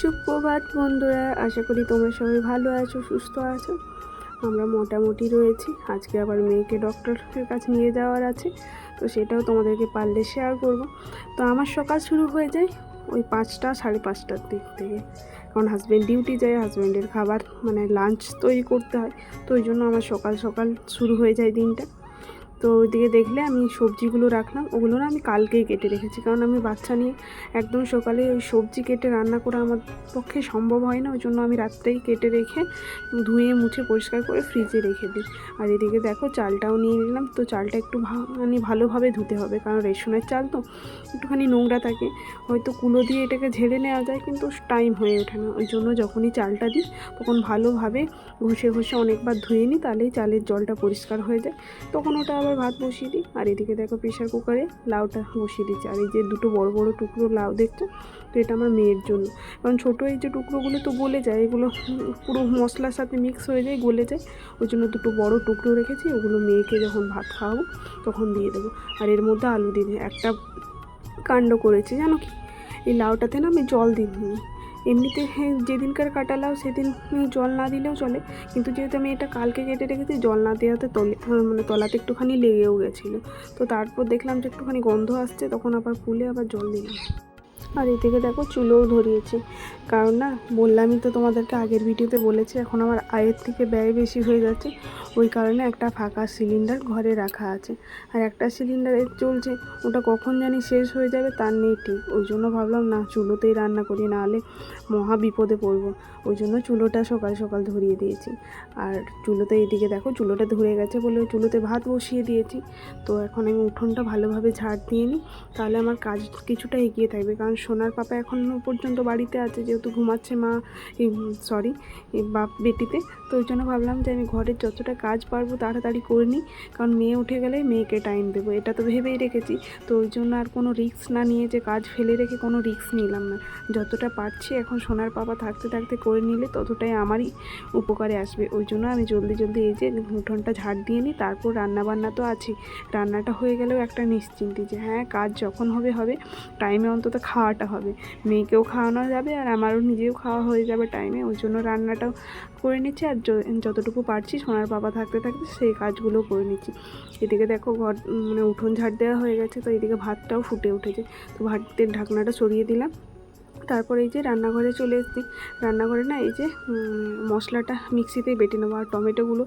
সুপ্রভাত বন্ধুরা, আশা করি তোমরা সবাই ভালো আছো, সুস্থ আছো। আমরা মোটামুটি রয়েছি। আজকে আবার মেয়েকে ডক্টরের কাছে নিয়ে যাওয়ার আছে, তো সেটাও তোমাদেরকে পারলে শেয়ার করব। তো আমার সকাল শুরু হয়ে যায় ওই 5টা 5:30টার দিক থেকে, কারণ হাজব্যান্ড ডিউটি যায়, হাজব্যান্ডের খাবার মানে লাঞ্চ তৈরি করতে হয়। তো ওই জন্য আমার সকাল সকাল শুরু হয়ে যায় দিনটা। তো ওইদিকে দেখলে আমি সবজিগুলো রাখলাম, ওগুলো না আমি কালকেই কেটে রেখেছি, কারণ আমি বাচ্চা নিয়ে একদম সকালে ওই সবজি কেটে রান্না করা আমার পক্ষে সম্ভব হয় না। ওই জন্য আমি রাত্রেই কেটে রেখে ধুয়ে মুছে পরিষ্কার করে ফ্রিজে রেখে দিই। আর এদিকে দেখো চালটাও নিয়ে নিলাম। তো চালটা একটু মানে ভালোভাবে ধুতে হবে, কারণ রেশনের চাল তো একটুখানি নোংরা থাকে। হয়তো কুলো দিয়ে এটাকে ঝেড়ে নেওয়া যায়, কিন্তু টাইম হয়ে ওঠে না। ওই জন্য যখনই চালটা দিই তখন ভালোভাবে ঘষে ঘষে অনেকবার ধুয়ে নিই, তাহলেই চালের জলটা পরিষ্কার হয়ে যায়। তখন ওটা আবার ভাত বসিয়ে দিই। আর এদিকে দেখো প্রেশার কুকারে লাউটা বসিয়ে দিচ্ছি। আর এই যে দুটো বড় বড় টুকরো লাউ দেখছো, তো এটা আমার মেয়ের জন্য, কারণ ছোটো এই যে টুকরোগুলো তো গলে যায়, এগুলো পুরো মশলার সাথে মিক্স হয়ে যায়, গলে যায়। ওই জন্য দুটো বড় টুকরো রেখেছি, ওগুলো মেয়েকে যখন ভাত খাওয়াবো তখন দিয়ে দেবো। আর এর মধ্যে আলু দিয়ে একটা কাণ্ড করেছি জানো কি, এই লাউটাতে না আমি জল দিইনি। এমনিতে যেদিনকার কাটা লাউ সেদিন জল না দিলেও চলে, কিন্তু যেহেতু আমি এটা কালকে কেটে রেখেছি, জল না দেওয়াতে মানে তলাতে একটুখানি লেগেও গেছিলো। তো তারপর দেখলাম যে একটুখানি গন্ধ আসছে, তখন আবার ফুলে আবার জল দিলাম। আর এদিকে দেখো চুলোও ধরিয়েছি, কারণ না বললামই তো তোমাদেরকে, আগের ভিডিওতে বলেছি এখন আমার আয়ের থেকে ব্যয় বেশি হয়ে যাচ্ছে। ওই কারণে একটা ফাঁকা সিলিন্ডার ঘরে রাখা আছে, আর একটা সিলিন্ডার চলছে, ওটা কখন জানি শেষ হয়ে যাবে তার নেই ঠিক। ওই জন্য ভাবলাম না চুলোতেই রান্না করি, নাহলে মহা বিপদে পড়বো। ওই জন্য চুলোটা সকাল সকাল ধরিয়ে দিয়েছি। আর চুলোতে এদিকে দেখো চুলোটা ধরে গেছে বলে চুলোতে ভাত বসিয়ে দিয়েছি। তো এখন আমি উঠোনটা ভালোভাবে ঝাড় দিয়ে নিই, তাহলে আমার কাজ কিছুটা এগিয়ে থাকবে। কারণ সোনার পাপা এখনও পর্যন্ত বাড়িতে আছে, যেহেতু ঘুমাচ্ছে মা বাপ বেটিতে। তো ওই জন্য ভাবলাম যে আমি ঘরের যতটা কাজ পারবো তাড়াতাড়ি করে নিই, কারণ মেয়ে উঠে গেলে মেয়েকে টাইম দেবো, এটা তো ভেবেই রেখেছি। তো ওই জন্য আর কোনো রিস্ক না নিয়ে, যে কাজ ফেলে রেখে কোনো রিস্ক নিলাম না। যতটা পারছি এখন সোনার পাপা থাকতে থাকতে করে নিলে ততটাই আমারই উপকারে আসবে। ওই জন্য আমি জলদি জলদি এই যে উঠোনটা ঝাড় দিয়ে নিই। তারপর রান্নাবান্না তো আছেই, রান্নাটা হয়ে গেলেও একটা নিশ্চিন্তি যে হ্যাঁ কাজ যখন হবে হবে, টাইমে অন্তত খাওয়াটা হবে, মেয়েকেও খাওয়ানো যাবে আর আমারও নিজেও খাওয়া হয়ে যাবে টাইমে। ওই জন্য রান্নাটাও করে নিচ্ছি, আর যতটুকু পারছি সোনার বাবা থাকতে থাকতে সেই কাজগুলো করে নিচ্ছি। এদিকে দেখো ঘর মানে উঠোন ঝাড় দেওয়া হয়ে গেছে, তো এদিকে ভাতটাও ফুটে উঠেছে। তো ভাতের ঢাকনাটা সরিয়ে দিলাম। তারপরে এই যে রান্নাঘরে চলে এসেছি। রান্নাঘরে না এই যে মশলাটা মিক্সিতেই বেটে নেবো। আর টমেটোগুলো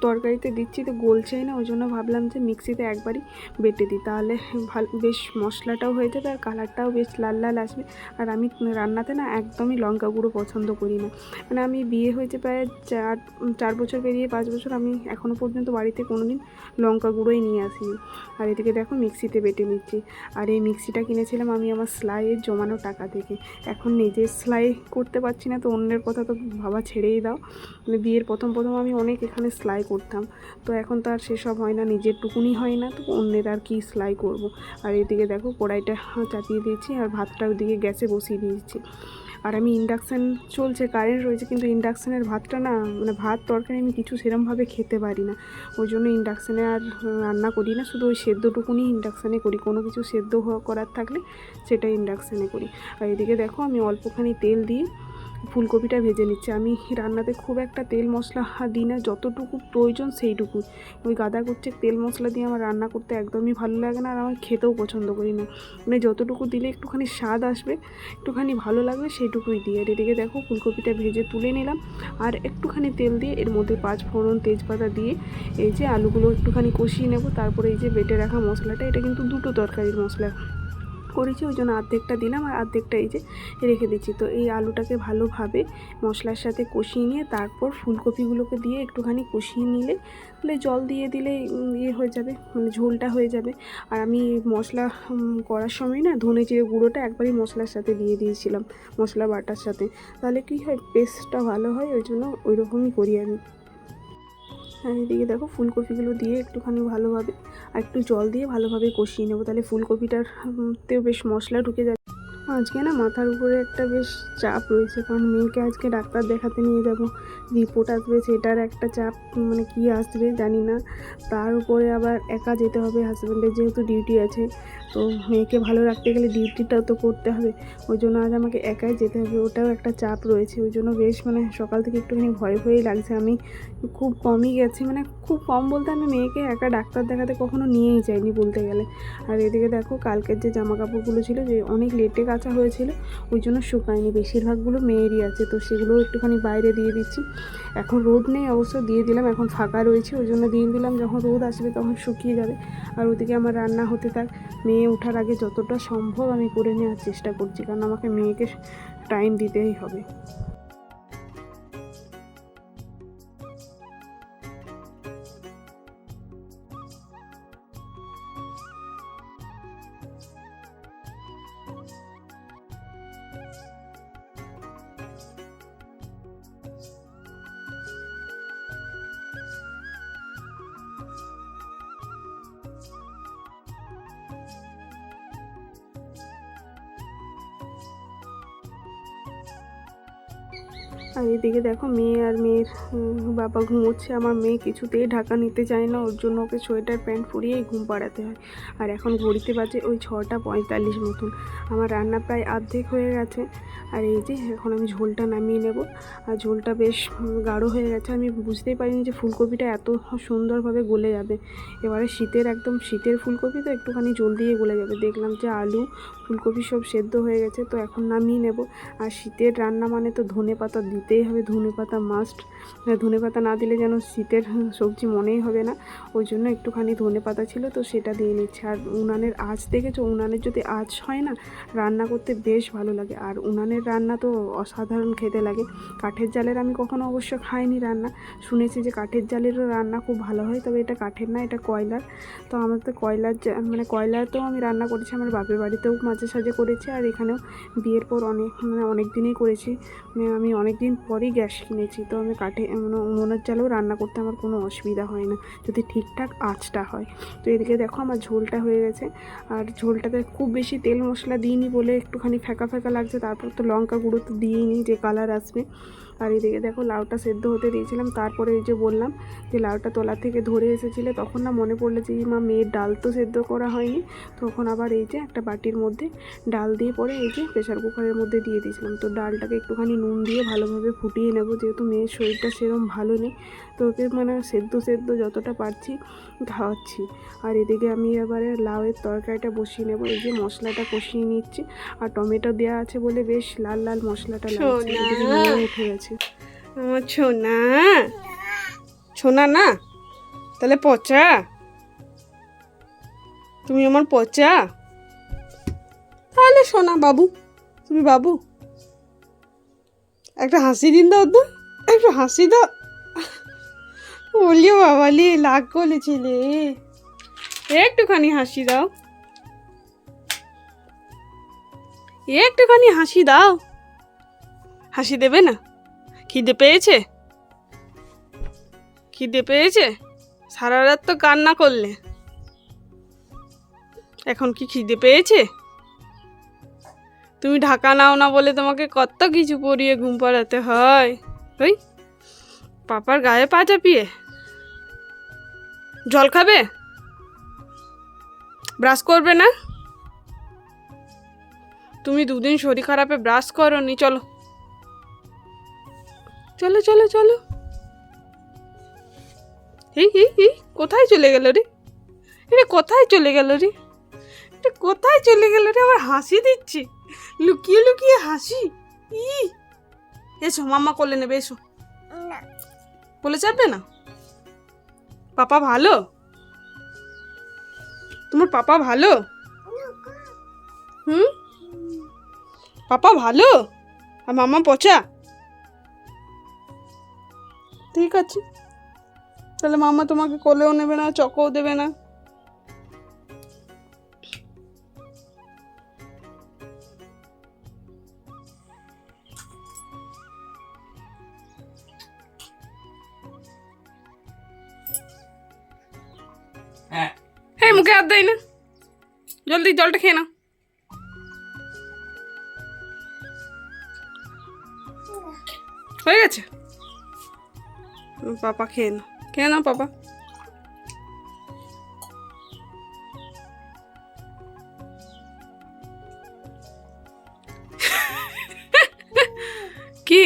তরকারিতে দিচ্ছি তো গলছেই না, ওই জন্য ভাবলাম যে মিক্সিতে একবারই বেটে দিই, তাহলে ভালো বেশ মশলাটাও হয়ে যাবে আর কালারটাও বেশ লাল লাল আসবে। আর আমি রান্নাতে না একদমই লঙ্কা গুঁড়ো পছন্দ করি না। মানে আমি বিয়ে হয়েছে প্রায় 4 বছর পেরিয়ে 5 বছর, আমি এখনও পর্যন্ত বাড়িতে কোনো দিন লঙ্কা গুঁড়োই নিয়ে আসিনি। আর এদিকে দেখো মিক্সিতে বেটে নিচ্ছি। আর এই মিক্সিটা কিনেছিলাম আমি আমার সেলাইয়ের জমানো টাকা থেকে। এখন নিজের সেলাই করতে পারছি না, তো অন্যের কথা তো ভাবা ছেড়েই দাও। মানে বিয়ের প্রথম আমি অনেক এখানে সেলাই করতাম, তো এখন তো আর সেসব হয় না, নিজের টুকুনি হয় না, তো অন্যের আর কি সেলাই করব। আর এদিকে দেখো কড়াইটা চাপিয়ে দিয়েছি, আর ভাতটা ওইদিকে গ্যাসে বসিয়ে দিয়েছি। আর আমি ইন্ডাকশান চলছে, কারেন্ট রয়েছে, কিন্তু ইন্ডাকশানের ভাতটা না মানে ভাত তরকারি আমি কিছু সেরমভাবে খেতে পারি না। ওই জন্য ইন্ডাকশানে আর রান্না করি না, শুধু ওই সেদ্ধটুকুনি ইন্ডাকশানে করি। কোনো কিছু সেদ্ধ করার থাকলে সেটা ইন্ডাকশানে করি। আর এদিকে দেখো আমি অল্পখানি তেল দিয়ে ফুলকপিটা ভেজে নিচ্ছি। আমি রান্নাতে খুব একটা তেল মশলা দিই না, যতটুকু প্রয়োজন সেইটুকুই। ওই গাদা করছে তেল মশলা দিয়ে আমার রান্না করতে একদমই ভালো লাগে না, আর আমার খেতেও পছন্দ করি না। মানে যতটুকু দিলে একটুখানি স্বাদ আসবে, একটুখানি ভালো লাগবে, সেইটুকুই দিয়ে। আর এদিকে দেখো ফুলকপিটা ভেজে তুলে নিলাম, আর একটুখানি তেল দিয়ে এর মধ্যে 5 ফোড়ন তেজপাতা দিয়ে এই যে আলুগুলো একটুখানি কষিয়ে নেব। তারপরে এই যে বেটে রাখা মশলাটা, এটা কিন্তু দুটো তরকারির মশলা করেছি, ওই জন্য অর্ধেকটা দিলাম আর অর্ধেকটা এই যে রেখে দিচ্ছি। তো এই আলুটাকে ভালোভাবে মশলার সাথে কষিয়ে নিয়ে তারপর ফুলকপিগুলোকে দিয়ে একটুখানি কষিয়ে নিলে জল দিয়ে দিলে ইয়ে হয়ে যাবে, মানে ঝোলটা হয়ে যাবে। আর আমি মশলা করার সময় না ধনে জিরে গুঁড়োটা একবারই মশলার সাথে দিয়ে দিয়েছিলাম, মশলা বাটার সাথে, তাহলে কী হয় পেস্টটা ভালো হয়, ওই জন্য ওই রকমই করি আমি। আর এদিকে দেখো ফুলকপিগুলো দিয়ে একটুখানি ভালোভাবে আর একটু জল দিয়ে ভালোভাবে কষিয়ে নেবো, তাহলে ফুলকপিটার তেও বেশ মশলা ঢুকে যাবে। আজকে না মাথার উপরে একটা বেশ চাপ রয়েছে, কারণ মেয়েকে আজকে ডাক্তার দেখাতে নিয়ে যাব, রিপোর্ট আসবে, সেটার একটা চাপ, মানে কি আসবে জানি না। তার উপরে আবার একা যেতে হবে, হাজব্যান্ডের যেহেতু ডিউটি আছে, তো মেয়েকে ভালো রাখতে গেলে ডিউটিটাও তো করতে হবে। ওই জন্য আজ আমাকে একাই যেতে হবে, ওটাও একটা চাপ রয়েছে। ওই জন্য বেশ মানে সকাল থেকে একটুখানি ভয় ভয়েই লাগছে। আমি খুব কমই গেছি, মানে খুব কম বলতে আমি মেয়েকে একা ডাক্তার দেখাতে কখনো নিয়েই যাইনি বলতে গেলে। আর এদিকে দেখো কালকের যে জামা কাপড়গুলো ছিল, যে অনেক লেটে কাচা হয়েছিল, ওই জন্য শুকায়নি, বেশিরভাগগুলো মেয়েরই আছে, তো সেগুলো একটুখানি বাইরে দিয়ে দিচ্ছি। এখন রোদ নেই অবশ্য, দিয়ে দিলাম, এখন ফাঁকা রয়েছে ওই জন্য দিয়ে দিলাম, যখন রোদ আসবে তখন শুকিয়ে যাবে। আর ওদিকে আমার রান্না হতে থাক, মেয়ে ওঠার আগে যতটা সম্ভব আমি করে নেওয়ার চেষ্টা করছি, কারণ আমাকে মেয়েকে টাইম দিতেই হবে। আর এদিকে দেখো মেয়ে আর মেয়ের বাবা ঘুমোচ্ছে। আমার মেয়ে কিছুতেই ঢাকা নিতে চায় না, ওর জন্য ওকে সোয়েটার প্যান্ট পরিয়েই ঘুম পাড়াতে হয়। আর এখন ঘড়িতে বাজে ওই 6:45 মতন। আমার রান্না প্রায় অর্ধেক হয়ে গেছে। আর এই যে এখন আমি ঝোলটা নামিয়ে নেব। আর ঝোলটা বেশ গাঢ় হয়ে গেছে, আমি বুঝতেই পারিনি যে ফুলকপিটা এত সুন্দরভাবে গলে যাবে। এবারে শীতের একদম শীতের ফুলকপি তো একটুখানি জল দিয়ে গলে যাবে। দেখলাম যে আলু ফুলকপি সব সেদ্ধ হয়ে গেছে, তো এখন নামিয়ে নেব। আর শীতের রান্না মানে তো ধনেপাতা দিতেই হবে, ধনেপাতা মাস্ট। ধনেপাতা না দিলে যেন শীতের সবজি মনেই হবে না। ওই জন্য একটুখানি ধনেপাতা ছিল, তো সেটা দিয়ে নিচ্ছে। আর উনানের আঁচ দেখেছো, উনানের যদি আঁচ হয় না, রান্না করতে বেশ ভালো লাগে। আর উনানের রান্না তো অসাধারণ খেতে লাগে। কাঠের জালের আমি কখনো অবশ্য খাইনি রান্না, শুনেছি যে কাঠের জালেরও রান্না খুব ভালো হয়, তবে এটা কাঠের না, এটা কয়লার। তো আমার তো কয়লার মানে কয়লাতেও আমি রান্না করেছি, আমার বাপের বাড়িতেও মাঝে সাঝে করেছি, আর এখানেও বিয়ের পর অনেক দিনই করেছি। আমি অনেক দিন পরেই গ্যাস কিনেছি, তো আমি কাঠে মানে উনুনের চালেও রান্না করতে আমার কোনো অসুবিধা হয় না, যদি ঠিকঠাক আঁচটা হয়। তো এদিকে দেখো আমার ঝোলটা হয়ে গেছে। আর ঝোলটাতে খুব বেশি তেল মশলা দিইনি বলে একটুখানি ফ্যাকা ফ্যাকা লাগছে। তারপর তো লঙ্কা গুঁড়ো তো দিইনি, যে কালার আসবে। আর এদিকে দেখো লাউটা সেদ্ধ হতে দিয়েছিলাম, তারপরে এই যে বললাম যে লাউটা তলা থেকে ধরে এসেছিলো, তখন না মনে পড়লো যে মা মেয়ের ডাল তো সেদ্ধ করা হয়নি। তখন আবার এই যে একটা বাটির মধ্যে ডাল দিয়ে পরে এই যে প্রেশার কুকারের মধ্যে দিয়ে দিয়েছিলাম। তো ডালটাকে একটুখানি নুন দিয়ে ভালোভাবে ফুটিয়ে নেব, যেহেতু মেয়ের শরীরটা সেরকম ভালো নেই, তো ওকে মানে সেদ্ধ যতটা পারছি খাওয়াচ্ছি। আর এদিকে আমি এবারে লাউয়ের তরকারিটা বসিয়ে নেব। এই যে মশলাটা কষিয়ে নিচ্ছি, আর টমেটো দেওয়া আছে বলে বেশ লাল লাল মশলাটা লাগছে। এদিকে মেয়ে উঠে গেছে। আমার ছোনা, ছোনা না তাহলে পচা, তুমি আমার পচা, তাহলে সোনা বাবু, তুমি বাবু, একটা হাসি দিন দাও তো, একটু হাসি দাও। বলিও বাবালি লাগ করেছিলে, একটুখানি হাসি দাও, একটুখানি হাসি দাও। হাসি দেবে না? খিদে পেয়েছে? খিদে পেয়েছে? সারা রাত তো কান্না করলে, এখন কি খিদে পেয়েছে? তুমি ঢাকা নাও না বলে তোমাকে কত কিছু পরিয়ে ঘুম পাড়াতে হয়। ওই পাপার গায়ে পা চাপিয়ে। জল খাবে? ব্রাশ করবে না? তুমি দুদিন শরীর খারাপে ব্রাশ করোনি। চলো চলো চলো চলো। এই কোথায় চলে গেল রে? এটা কোথায় চলে গেল রে? এটা কোথায় চলে গেল রে? আবার হাসি দিচ্ছি, লুকিয়ে লুকিয়ে হাসি। এসো মাম্মা কোলে নেবে, এসো। কোলে চাপবে না? পাপা ভালো? তোমার পাপা ভালো? পাপা ভালো আর মাম্মা পচা? ঠিক আছে, তাহলে মাম্মা তোমাকে কোলেও নেবে না, চকও দেবে না। হ্যাঁ মুখে হাত দেয় না, জলদি জলটা খেয়ে নাও। হয়ে গেছে? পাপা খেয়ে নাও, খেয়ে নাও পাপা। কি?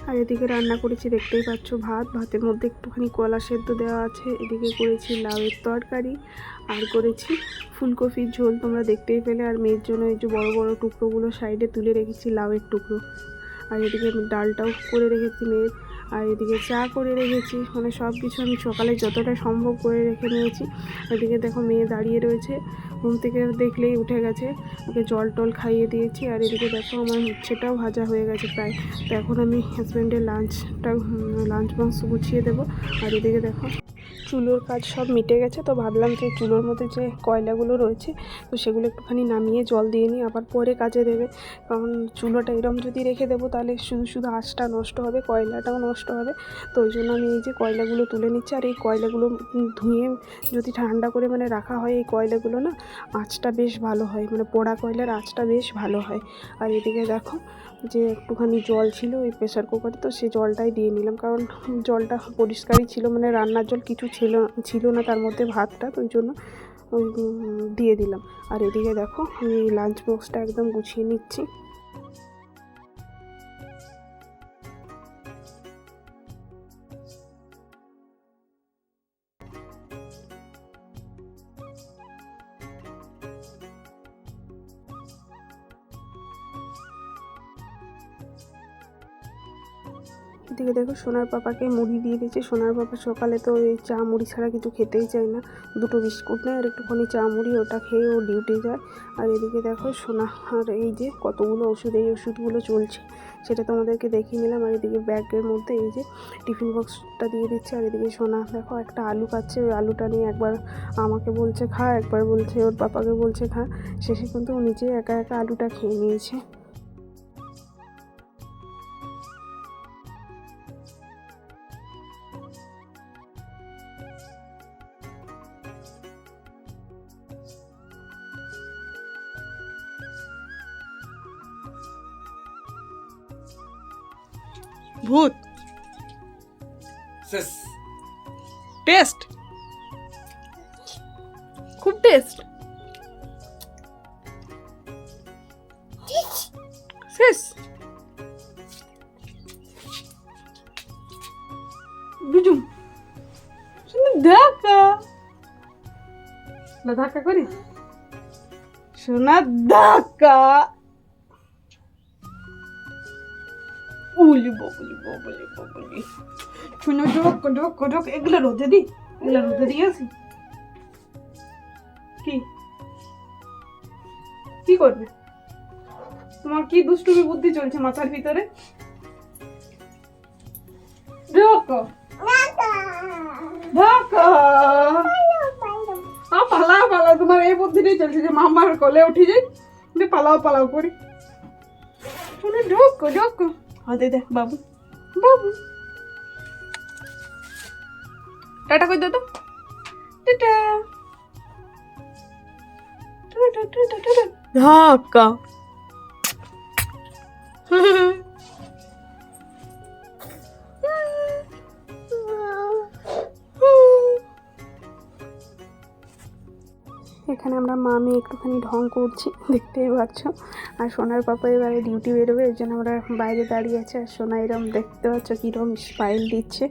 আর এদিকে রান্না করেছি দেখতেই পাচ্ছ, ভাতের মধ্যে একটুখানি কলা সেদ্ধ দেওয়া আছে, এদিকে করেছি লাউয়ের তরকারি, আর করেছি ফুলকপির ঝোল, তোমরা দেখতেই পেলে। আর মেয়ের জন্য এই যে বড় বড় টুকরোগুলো সাইডে তুলে রেখেছি, লাউয়ের টুকরো। আর এদিকে ডালটাও করে রেখেছি মেয়ের, আর এদিকে চা করে রেখেছি, মানে সব কিছু আমি সকালে যতটা সম্ভব করে রেখে নিয়েছি। এদিকে দেখো মেয়ে দাঁড়িয়ে রয়েছে, ঘুম থেকে দেখলেই উঠে গেছে, ওকে জল টল খাইয়ে দিয়েছি। আর এদিকে দেখো আমার উচ্ছেটাও ভাজা হয়ে গেছে প্রায়। তো এখন আমি হাজব্যান্ডের লাঞ্চ বক্স গুছিয়ে দেবো। আর এদিকে দেখো চুলোর কাজ সব মিটে গেছে, তো ভাবলাম যে চুলোর মধ্যে যে কয়লাগুলো রয়েছে তো সেগুলো একটুখানি নামিয়ে জল দিয়ে নিই, আবার পরে কাজে দেবে। কারণ চুলোটা এরম যদি রেখে দেবো তাহলে শুধু শুধু আঁচটা নষ্ট হবে, কয়লাটাও নষ্ট হবে। তো ওই জন্য আমি এই যে কয়লাগুলো তুলে নিচ্ছি। আর এই কয়লাগুলো ধুয়ে যদি ঠান্ডা করে মানে রাখা হয় এই কয়লাগুলো না, আঁচটা বেশ ভালো হয়, মানে পোড়া কয়লার আঁচটা বেশ ভালো হয়। আর এদিকে দেখো যে একটুখানি জল ছিল ওই প্রেসার কুকারে, তো সেই জলটাই দিয়ে নিলাম, কারণ জলটা পরিষ্কারই ছিল, মানে রান্নার জল কিছু ছিল না তার মধ্যে, ভাতটা, তো ওই জন্য ওই দিয়ে দিলাম। আর এদিকে দেখো আমি লাঞ্চ বক্সটা একদম গুছিয়ে নিচ্ছি। এদিকে দেখো সোনার পাপাকে মুড়ি দিয়ে দিয়েছে। সোনার পাপা সকালে তো এই চা মুড়ি ছাড়া কিছু খেতেই চায় না, দুটো বিস্কুট নেয় আর একটুখানি চা মুড়ি, ওটা খেয়ে ও ডিউটি যায়। আর এদিকে দেখো সোনা, আর এই যে কতগুলো ওষুধ, এই ওষুধগুলো চলছে সেটা তোমাদেরকে দেখিয়ে নিলাম। আর এদিকে ব্যাগের মধ্যে এই যে টিফিন বক্সটা দিয়ে দিচ্ছে। আর এদিকে সোনা দেখো একটা আলু খাচ্ছে, ওই আলুটা নিয়ে একবার আমাকে বলছে খা, একবার বলছে ওর পাপাকে বলছে খা, শেষে কিন্তু ও নিজে একা একা আলুটা খেয়ে নিয়েছে। ভূত টেস্ট, খুব টেস্ট, শেষ বুঝুম ধাক্কা ধাক্কা করি সোনা ধাক্কা উলি ববলি ববলি ববলি শুনে ঢোক এগুলো রোদে দিই, এগুলো রোদে দিয়ে আসি। কি করবে? তোমার কি দুষ্টুমি বুদ্ধি চলছে মাথার ভিতরে? ঢোকো ঢোকো, পালাও পালাও, তোমার এই বুদ্ধিটাই চলছে যে মামার কোলে উঠে যাই, পালাও পালাও করি। শুনে ঢোকো ঢোকো, হাতে দেখ বাবু বাবু, টাটা কই দাও তো, টাটা ধাক্কা। এখানে আমরা মামি একটুখানি ঢং করছি দেখতেই পাচ্ছ। আর সোনার পাপা এবারে ডিউটি বেরোবে, এই জন্য আমরা বাইরে দাঁড়িয়ে আছি। আর সোনা এরম দেখতে পাচ্ছ কীরকম স্মাইল দিচ্ছে,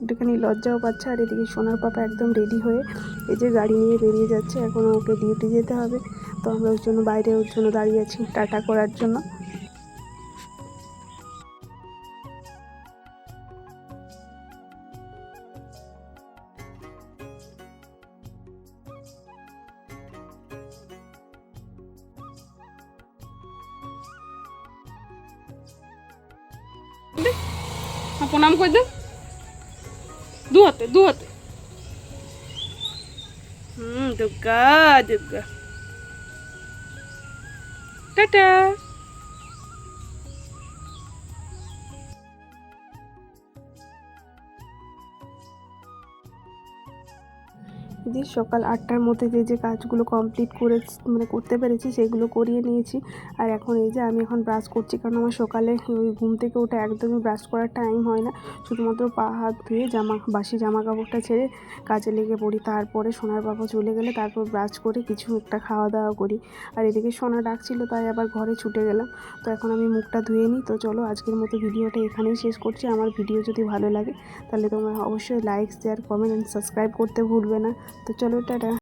একটুখানি লজ্জাও পাচ্ছে। আর এদিকে সোনার পাপা একদম রেডি হয়ে এই যে গাড়ি নিয়ে বেরিয়ে যাচ্ছে, এখন ওকে ডিউটি যেতে হবে। তো আমরা ওর জন্য বাইরে ওর জন্য দাঁড়িয়ে আছি টাটা করার জন্য। প্রণাম করে দে দু হাতে দু হাতে। দুর্গা দুর্গা, টাটা। দিয়ে সকাল 8টার মধ্যে যে কাজগুলো কমপ্লিট করে করতে পেরেছি সেগুলো করিয়ে নিয়েছি। আর এখন এই যে আমি এখন ব্রাশ করছি, কারণ আমার সকালে ওই ঘুম থেকে ওঠা একদমই ব্রাশ করার টাইম হয় না। শুধুমাত্র পা হাত ধুয়ে বাসি জামা কাপড়টা ছেড়ে কাজে লেগে পড়ি। তারপরে সোনার বাবা চলে গেলে তারপর ব্রাশ করে কিছু একটা খাওয়া দাওয়া করি। আর এদিকে সোনা ডাকছিল, তাই আবার ঘরে ছুটে গেলাম। তো এখন আমি মুখটা ধুয়ে নিই। তো চলো আজকের মতো ভিডিওটা এখানেই শেষ করছি। আমার ভিডিও যদি ভালো লাগে তাহলে তোমরা অবশ্যই like, share, comment and subscribe করতে ভুলবে না। তো চলো, টাটা।